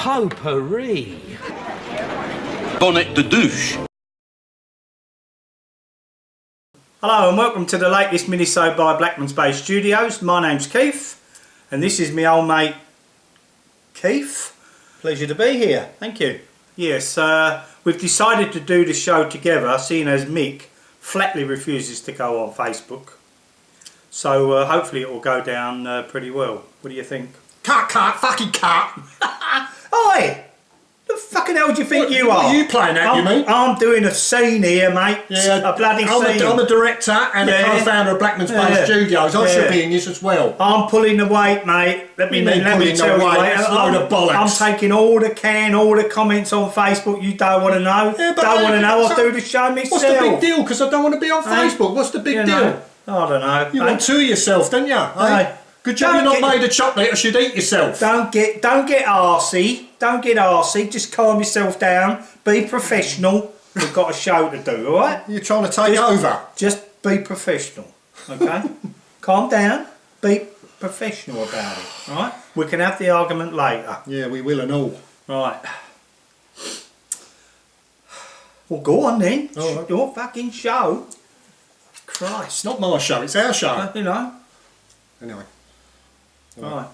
Potpourri. Bonnet de Douche. Hello and welcome to the latest minisode by Blackmans Bay Studios. My name's Keith and this is my old mate Keith. Pleasure to be here, thank you. Yes, we've decided to do the show together, seeing as Mick flatly refuses to go on Facebook. So hopefully it will go down pretty well. What do you think? Cut, fucking cut! Oi! The fucking hell do you think you are? What are you playing at, you mean? I'm doing a scene here, mate. Yeah, a bloody scene. I'm the director and the co-founder of Blackmans Bay Studios. I should be in this as well. I'm pulling the weight, mate. Let me tell you, It's a load of bollocks. I'm taking all the comments on Facebook you don't want to know. Yeah, don't want to know. I'll do the show myself. What's the big deal? Because I don't want to be on Facebook. What's the big deal? I don't know. You want to yourself, don't you? Hey. Good job you're not made of chocolate. I should eat yourself. Don't get arsey. Don't get arsey. Just calm yourself down. Be professional. We've got a show to do, all right? You're trying to take over. Just be professional, okay? Calm down. Be professional about it, all right? We can have the argument later. Yeah, we will and all. Right. Well, go on then. All right. Your fucking show. Christ. It's not my show. It's our show. You know. Anyway. Right.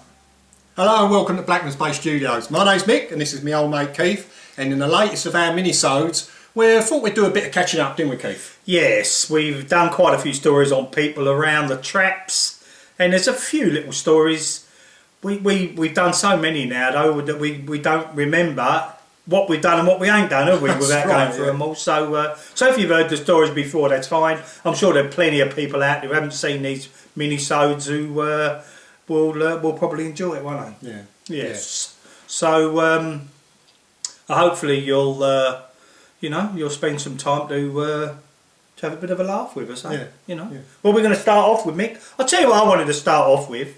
Hello and welcome to Blackmans Bay Studios. My name's Mick and this is my old mate Keith. And in the latest of our minisodes, we thought we'd do a bit of catching up, didn't we, Keith? Yes, we've done quite a few stories on people around the traps, and there's a few little stories. We've done so many now though that we don't remember what we've done and what we ain't done, have we, without going through them all. So if you've heard the stories before, that's fine. I'm sure there are plenty of people out there who haven't seen these minisodes who will probably enjoy it, won't they? Yeah. Yes. Yeah. So hopefully you'll spend some time to have a bit of a laugh with us, eh? Yeah. You know. Yeah. Well, we're going to start off with Mick. I'll tell you what I wanted to start off with.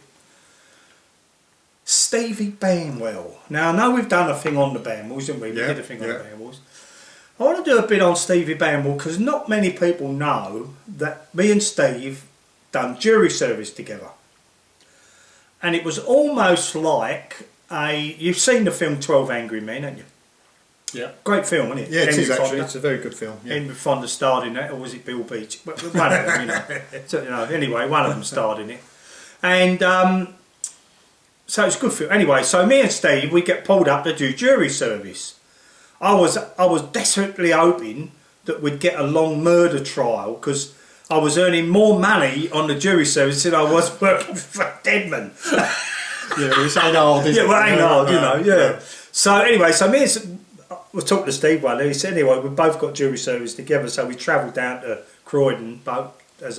Stevie Banwell. Now I know we've done a thing on the Banwells, didn't we? We did a thing on the Banwells. I want to do a bit on Stevie Banwell because not many people know that me and Steve done jury service together. And it was almost like you've seen the film 12 Angry Men, haven't you? Yeah. Great film, isn't it? Yeah, it is actually. Fonda. It's a very good film. Yeah. Henry Fonda starred in it, or was it Bill Beach? One of them, you know. So, anyway, one of them starred in it. And so it's a good film. Anyway, so me and Steve, we get pulled up to do jury service. I was desperately hoping that we'd get a long murder trial because I was earning more money on the jury service than I was working for Deadman. Yeah, this ain't hard, is it? Yeah, well, ain't hard, you know, yeah. So anyway, so me and was talking to Steve one day. He said, anyway, we both got jury service together, so we travelled down to Croydon, both as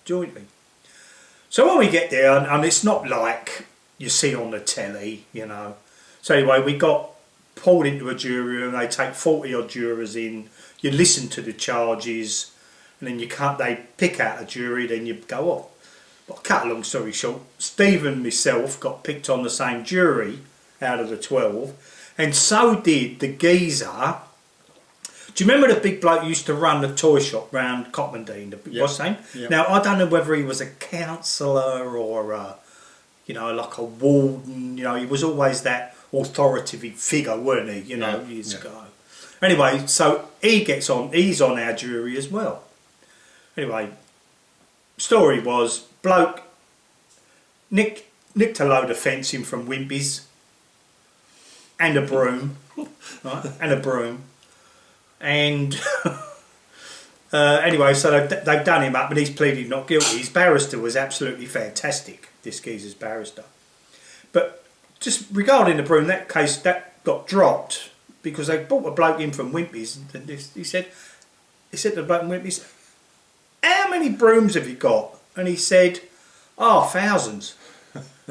jointly. So when we get there, and it's not like you see on the telly, you know. So anyway, we got pulled into a jury room. They take 40 odd jurors in. You listen to the charges, and then they pick out a jury. Then you go off. But cut a long story short, Steve and myself got picked on the same jury out of the 12, and so did the geezer. Do you remember the big bloke who used to run the toy shop round Cotmondine? What's his name? Yep. Now I don't know whether he was a councillor or like a warden. You know, he was always that authoritative figure, weren't he? You know, years ago. Anyway, so he's on our jury as well. Anyway, story was bloke nicked a load of fencing from Wimpy's and a broom, right? And a broom, and anyway, so they've done him up, but he's pleaded not guilty. His barrister was absolutely fantastic. This geezer's barrister, but just regarding the broom, that case that got dropped because they brought a bloke in from Wimpy's, and he said to the bloke in Wimpy's, "How many brooms have you got?" And he said, "Oh, thousands."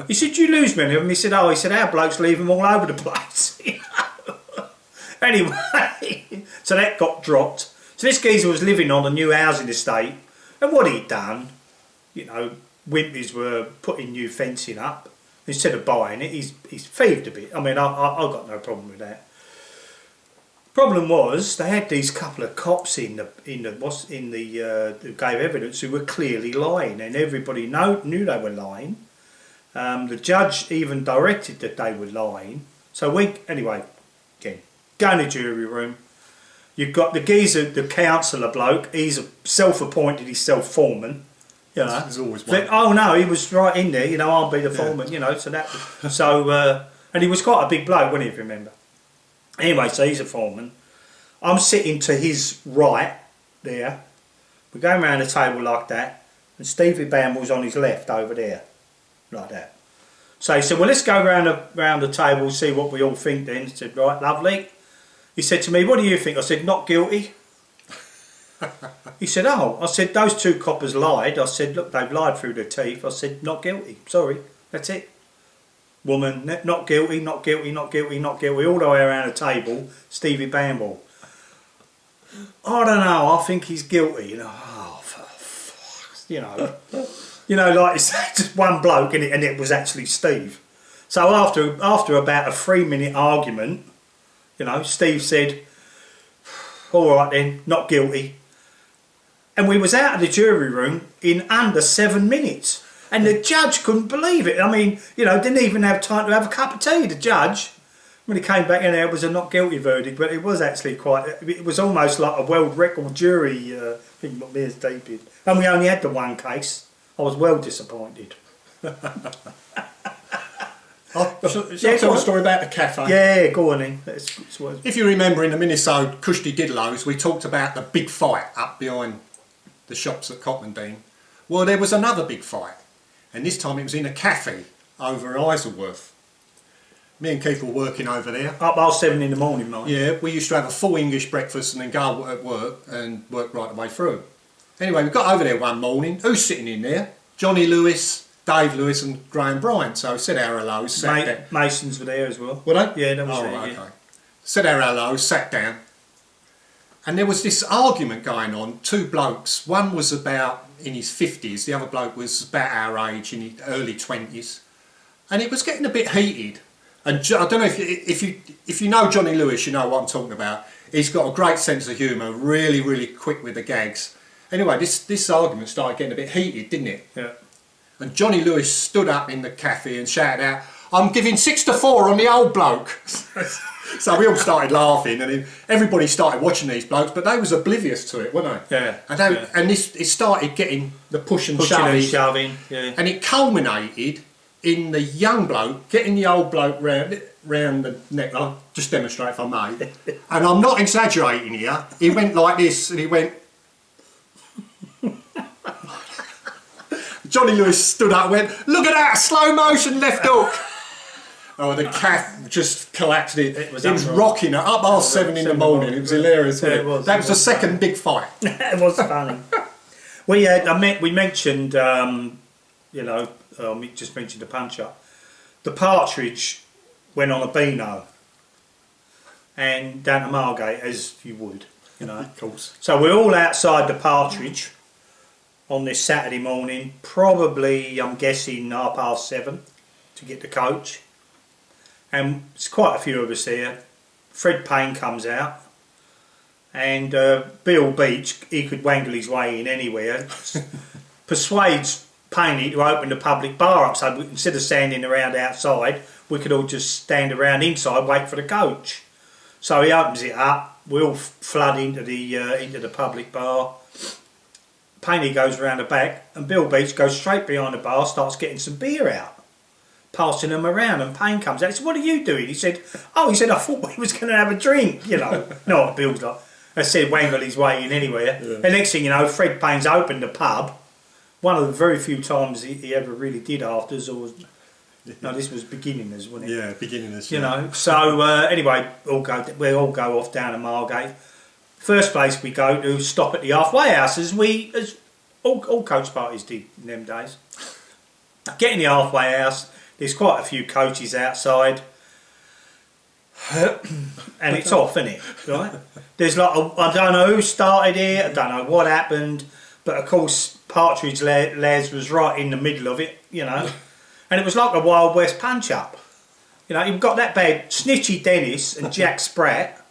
He said, "You lose many of them?" He said, "Oh," he said, "our blokes leave them all over the place." Anyway, so that got dropped. So this geezer was living on a new housing estate, and what he'd done, you know, Wimpy's were putting new fencing up. Instead of buying it, he's thieved a bit. I mean, I've got no problem with that. Problem was they had these couple of cops who gave evidence who were clearly lying, and everybody knew they were lying. The judge even directed that they were lying, So anyway, again, go in the jury room. You've got the geezer, the councillor bloke. He's self-appointed himself foreman. You know, there's always one. Oh no, he was right in there. You know, I'll be the foreman. You know, so that was, and he was quite a big bloke, wasn't he? If you remember. Anyway, so he's a foreman. I'm sitting to his right there. We're going around the table like that, and Stevie Bamble's on his left over there, like that. So he said, well, let's go round the table, see what we all think then. I said, right, lovely. He said to me, what do you think? I said, not guilty. He said, oh. I said, those two coppers lied. I said, look, they've lied through their teeth. I said, not guilty. Sorry, that's it. Woman, not guilty, not guilty, not guilty, not guilty. All the way around the table, Stevie Bamble. I don't know, I think he's guilty. You know, oh, for fuck. You know, like it's just one bloke in it, and it was actually Steve. So after about a 3-minute argument, you know, Steve said, all right then, not guilty. And we was out of the jury room in under 7 minutes. And the judge couldn't believe it. I mean, you know, didn't even have time to have a cup of tea, the judge. When he came back in there, it was a not guilty verdict, but it was actually it was almost like a world record jury thing, what me and Steve did. And we only had the one case. I was well disappointed. Shall I tell a story about the cafe? Yeah, go on then. If you remember in the minisode Cushty Diddlos, we talked about the big fight up behind the shops at Cotmondine. Well, there was another big fight, and this time it was in a cafe over Isleworth. Me and Keith were working over there. Up 7:30 in the morning, mate. Yeah, we used to have a full English breakfast and then go at work and work right the way through. Anyway, we got over there one morning. Who's sitting in there? Johnny Lewis, Dave Lewis and Graham Bryant. So said our hellos, sat down. Masons were there as well. Were they? Yeah, they was oh, there, right, yeah. okay. Said our hellos, sat down. And there was this argument going on, two blokes. One was about in his 50s, the other bloke was about our age, in his early 20s. And it was getting a bit heated. And I don't know if you know Johnny Lewis, you know what I'm talking about. He's got a great sense of humour, really, really quick with the gags. Anyway, this argument started getting a bit heated, didn't it? Yeah. And Johnny Lewis stood up in the cafe and shouted out, I'm giving 6-4 on the old bloke. So we all started laughing, and then everybody started watching these blokes, but they was oblivious to it, weren't they? Yeah. And it started getting the pushing Pushing and and shoving. yeah. And it culminated in the young bloke getting the old bloke round the neck. I'll just demonstrate if I may. And I'm not exaggerating here. He went like this, and he went. Johnny Lewis stood up and went, look at that, slow motion left hook. Oh, the cat just collapsed. It was rocking her up 7:30 in the morning. It was hilarious. Yeah, it was. That was the second big fight. It was funny. We mentioned, you know, Mick just mentioned the punch up. The Partridge went on a Beano and down to Margate, as you would, you know. Of course. So we're all outside the Partridge on this Saturday morning, probably, I'm guessing, 7:30 to get the coach. And there's quite a few of us here. Fred Payne comes out, and Bill Beach, he could wangle his way in anywhere, persuades Payne to open the public bar up, so instead of standing around outside, we could all just stand around inside, wait for the coach. So he opens it up, we all flood into the public bar. Payne goes around the back, and Bill Beach goes straight behind the bar, starts getting some beer out, passing them around, and Payne comes out. He said, what are you doing? He said, I thought we was going to have a drink, you know. No, Bill's like, I said, wangle his way in anywhere. Yeah. The next thing you know, Fred Payne's opened the pub. One of the very few times he ever really did afters, or no, this was beginners, wasn't it? Yeah, beginners. You know, so anyway, we all go off down to Margate. First place we go to, stop at the halfway house, as all coach parties did in them days. Get in the halfway house, there's quite a few coaches outside, and it's off, isn't it? Right? There's like, I don't know who started it, I don't know what happened, but of course Partridge Les was right in the middle of it, you know, and it was like a Wild West punch-up. You know, you've got that bad Snitchy Dennis and Jack Spratt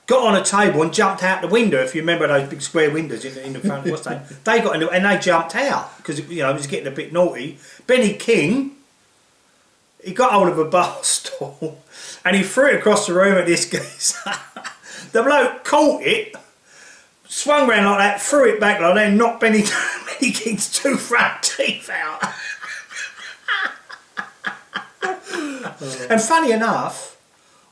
got on a table and jumped out the window. If you remember those big square windows in the front, what's that? They got into, and they jumped out because, you know, it was getting a bit naughty. Benny King, he got hold of a bar stool and he threw it across the room at this guy. The bloke caught it, swung round like that, threw it back like that, and knocked Benny King's two front teeth out. And funny enough,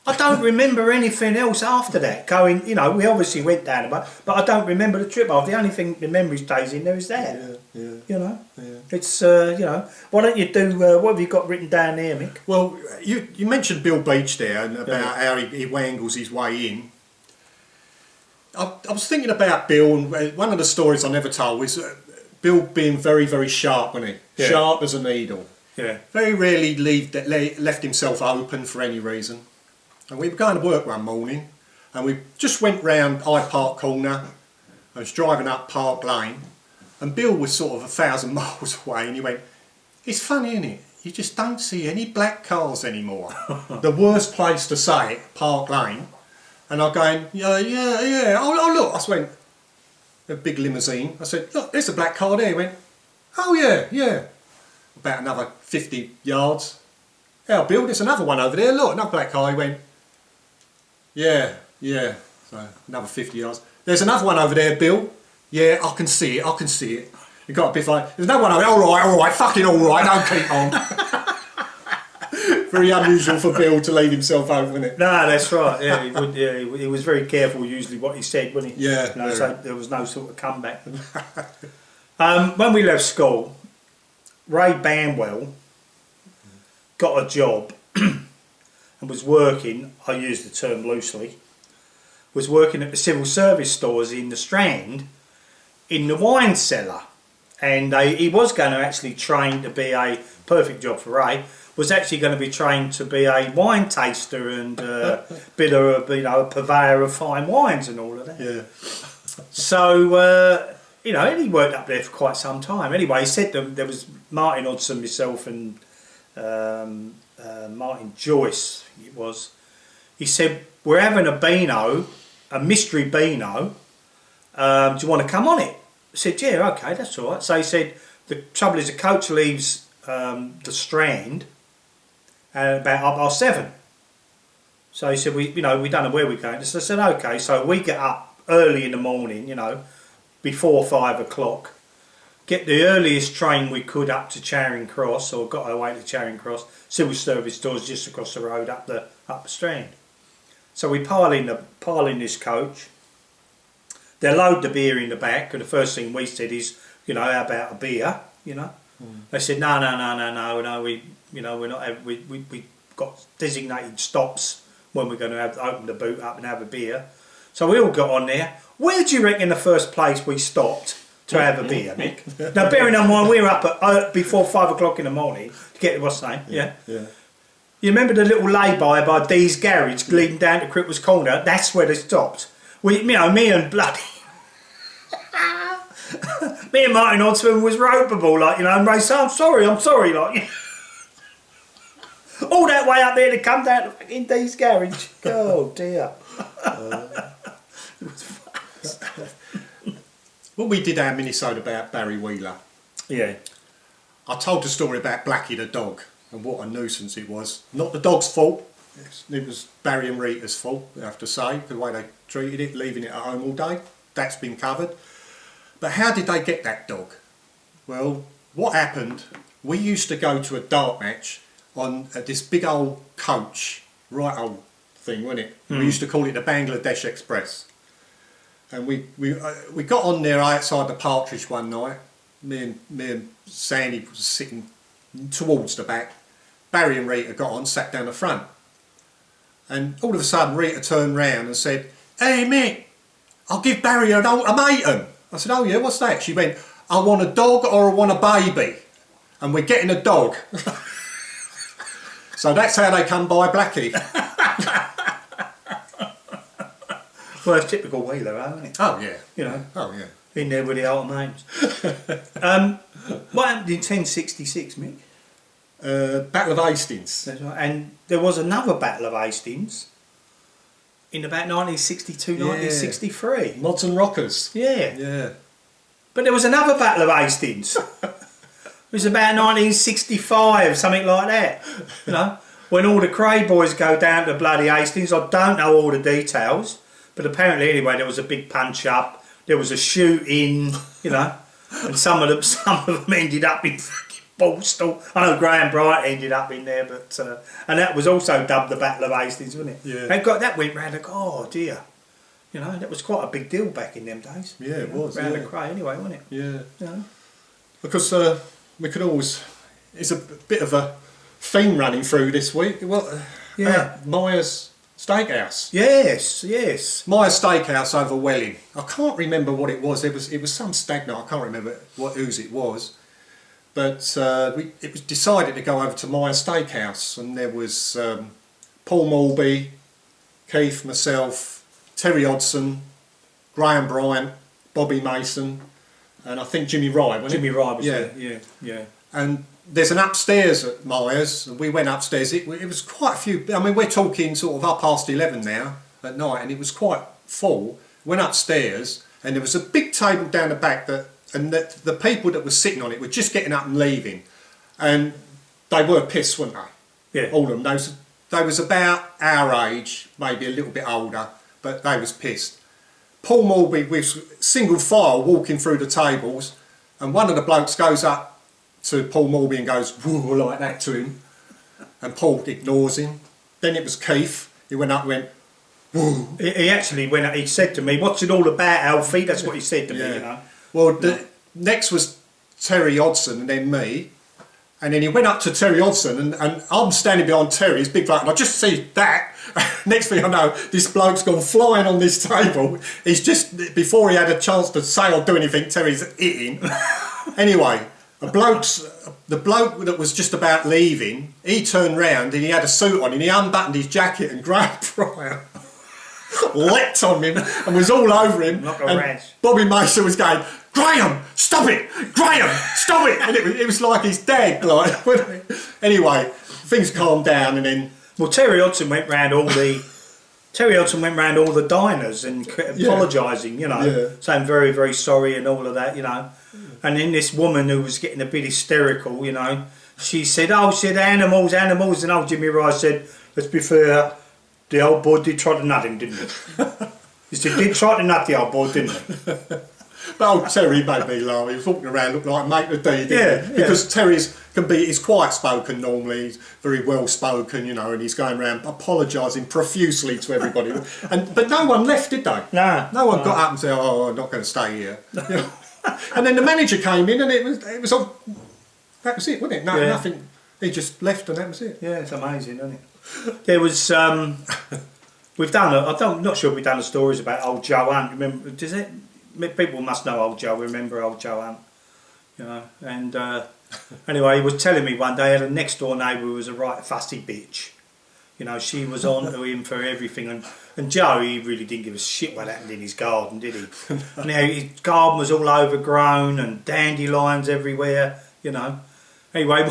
I don't remember anything else after that. Going, you know, we obviously went down about, but I don't remember the trip. The only thing the memory stays in there is that. Yeah. You know, Yeah. it's you know. Why don't you do? What have you got written down there, Mick? Well, you mentioned Bill Beach there and about how he wangles his way in. I was thinking about Bill, and one of the stories I never told was Bill being very, very sharp, wasn't he? Yeah. Sharp as a needle. Yeah. Very rarely left himself open for any reason. And we were going to work one morning, and we just went round Hyde Park Corner. I was driving up Park Lane, and Bill was sort of 1,000 miles away, and he went, "It's funny, isn't it? You just don't see any black cars anymore." The worst place to say it, Park Lane. And I'm going, yeah. Oh, look. I went, a big limousine. I said, "Look, there's a black car there." He went, "Oh, yeah. About another 50 yards. "Oh, Bill, there's another one over there. Look, another black car." He went, Yeah. So another 50 yards. "There's another one over there, Bill." "Yeah, I can see it. It got a bit like, "There's another one over there." All right, fucking all right, don't keep on." Very unusual for Bill to leave himself open, isn't it? No, that's right. Yeah, he would. Yeah, he was very careful usually what he said, wasn't he? Yeah. You know, so there was no sort of comeback. When we left school, Ray Banwell got a job and was working. I use the term loosely. Was working at the civil service stores in the Strand, in the wine cellar, and he was going to actually train to be a perfect job for Ray. Was actually going to be trained to be a wine taster and bit of a purveyor of fine wines and all of that. Yeah. So and he worked up there for quite some time. Anyway, he said there was Martin Hodson, myself, and Martin Joyce. It was. He said, "We're having a beano, a mystery beano. Do you want to come on it?" I said, "Yeah, okay, that's all right." So he said, "The trouble is the coach leaves the Strand at about 7:30. So he said, we don't know where we're going." So I said, "Okay." So we get up early in the morning, before 5 o'clock, get the earliest train we could up to Charing Cross, or got our way to Charing Cross. Civil service stores just across the road up the Strand. So we pile in this coach. They load the beer in the back, and the first thing we said is, "How about a beer?" They said, no, we're not. We got designated stops when we're going to open the boot up and have a beer. So we all got on there. Where do you reckon the first place we stopped to have a beer, Mick? Now, bearing in mind we were up at before 5 o'clock in the morning to get what's the name? Yeah. You remember the little lay-by Dee's garage leading down to Cripples Corner? That's where they stopped. Me and bloody. Me and Martin Hodson was ropeable, and Ray said, I'm sorry, like, all that way up there to come down to fucking Dee's garage. Oh dear. When we did our minisode about Barry Wheeler, Yeah. I told the story about Blackie the dog and what a nuisance it was. Not the dog's fault. It was Barry and Rita's fault, I have to say, the way they treated it, leaving it at home all day. That's been covered. But how did they get that dog? Well, what happened, we used to go to a dart match on this big old coach, right old thing, wasn't it? We used to call it the Bangladesh Express. And we got on there outside the Partridge one night. Me and Sandy was sitting towards the back. Barry and Rita got on, sat down the front. And all of a sudden Rita turned round and said, "Hey Mick, I'll give Barry an ultimatum." I said, "Oh yeah, what's that?" She went, "I want a dog or I want a baby. And we're getting a dog." So that's how they come by Blackie. Well, it's typical Wheeler, isn't it? Oh yeah. Oh yeah. In there with the ultimatums. What happened in 1066, Mick? Battle of Hastings. That's right. And there was another Battle of Hastings in about 1962, 1963. Mods and Rockers. Yeah. Yeah. But there was another Battle of Hastings. It was about 1965, something like that. when all the Cray boys go down to bloody Hastings, I don't know all the details, but apparently anyway there was a big punch up, there was a shooting, you know, and some of them ended up in fucking Borstal. I know Graham Bright ended up in there, but and that was also dubbed the Battle of Hastings, wasn't it? Yeah. That went round. Oh dear, you know, that was quite a big deal back in them days. Yeah, it was. Round Yeah. the Cray anyway, wasn't it? Yeah. You know? Because we could always. It's a bit of a theme running through this week. Well, Yeah. Myers Steakhouse. Yes, yes. Myers Steakhouse over Welling. I can't remember what it was. It was some stag night. I can't remember whose it was. But it was decided to go over to Myers Steakhouse, and there was Paul Mulby, Keith, myself, Terry Hodson, Graham Bryant, Bobby Mason, and I think Jimmy Rye. Jimmy Rye was yeah. there. Yeah. And there's an upstairs at Myers, and we went upstairs. It was quite a few. I mean, we're talking sort of 11:30 now at night, and it was quite full. Went upstairs, and there was a big table down the back and the people that were sitting on it were just getting up and leaving, and they were pissed, weren't they? Yeah. All of them. They was about our age, maybe a little bit older, but they was pissed. Paul Mulby with single file walking through the tables, and one of the blokes goes up to Paul Mulby and goes woo like that to him, and Paul ignores him. Then it was Keith. He went up and went woo. He actually went up, he said to me, "What's it all about, Alfie?" That's what he said to me, you know. Well, next was Terry Hodson and then me. And then he went up to Terry Hodson, and I'm standing behind Terry, his big bloke, and I just see that. Next thing I know, this bloke's gone flying on this table. He's just, before he had a chance to say or do anything, Terry's hitting. Anyway, the bloke that was just about leaving, he turned round and he had a suit on and he unbuttoned his jacket and grabbed Brian. Leapt on him and was all over him. Like a and rash. Bobby Mason was going, "Graham, stop it! Graham, stop it!" And it was like his dad. Like, anyway, things calmed down, and then Well, Terry Hodson went round all the diners and apologising, you know, saying very, very sorry and all of that, you know. And then this woman who was getting a bit hysterical, you know, she said, animals, and old Jimmy Rice said, "Let's be fair, the old boy did try to nut him, didn't he?" He said, "Did try to nut the old boy, didn't he?" but old Terry made me laugh. He was walking around looking like a mate of D, didn't he? Because he's quiet spoken normally, he's very well spoken, you know, and he's going around apologising profusely to everybody. But no one left, did they? No one got up and said, "Oh, I'm not going to stay here." You know? And then the manager came in, and it was all, that was it, wasn't it? Nothing. He just left, and that was it. Yeah, it's amazing, isn't it? There was I'm not sure if we've done the stories about old Joe Hunt. Remember? Does it? People must know old Joe. Remember old Joe Hunt? You know. And anyway, he was telling me one day he had a next door neighbour who was a right fussy bitch. You know, she was on to him for everything, and Joe, he really didn't give a shit what happened in his garden, did he? And his garden was all overgrown and dandelions everywhere. You know. Anyway,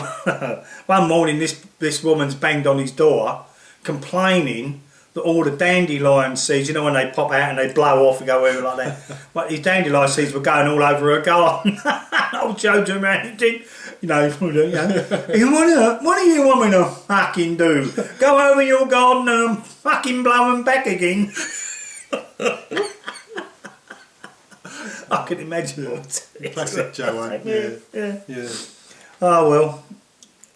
one morning this woman's banged on his door, complaining that all the dandelion seeds, you know, when they pop out and they blow off and go over like that, but his dandelion seeds were going all over her garden. Old Joe turned around and did, you know, what do you want me to fucking do? Go over your garden and fucking blow them back again? I can imagine what. Classic Joe Hunt. Yeah. Oh well.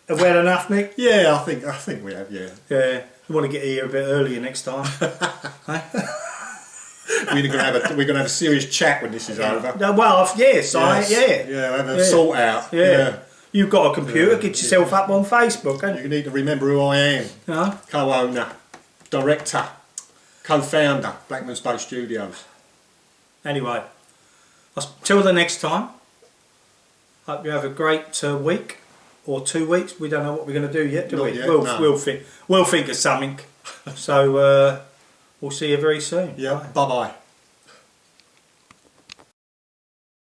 Have we had enough, Nick? Yeah, I think we have. Yeah. Yeah. We want to get here a bit earlier next time. We're gonna have a serious chat when this is over. Well, yes, Yeah, have a sort out. Yeah. You've got a computer, get yourself up on Facebook, haven't you? You need to remember who I am. Huh? Co-owner, director, co-founder, Blackmans Bay Studios. Anyway, till the next time, hope you have a great week or 2 weeks. We don't know what we're going to do yet, do we? Yet, we'll think of something. So we'll see you very soon. Yeah, bye-bye.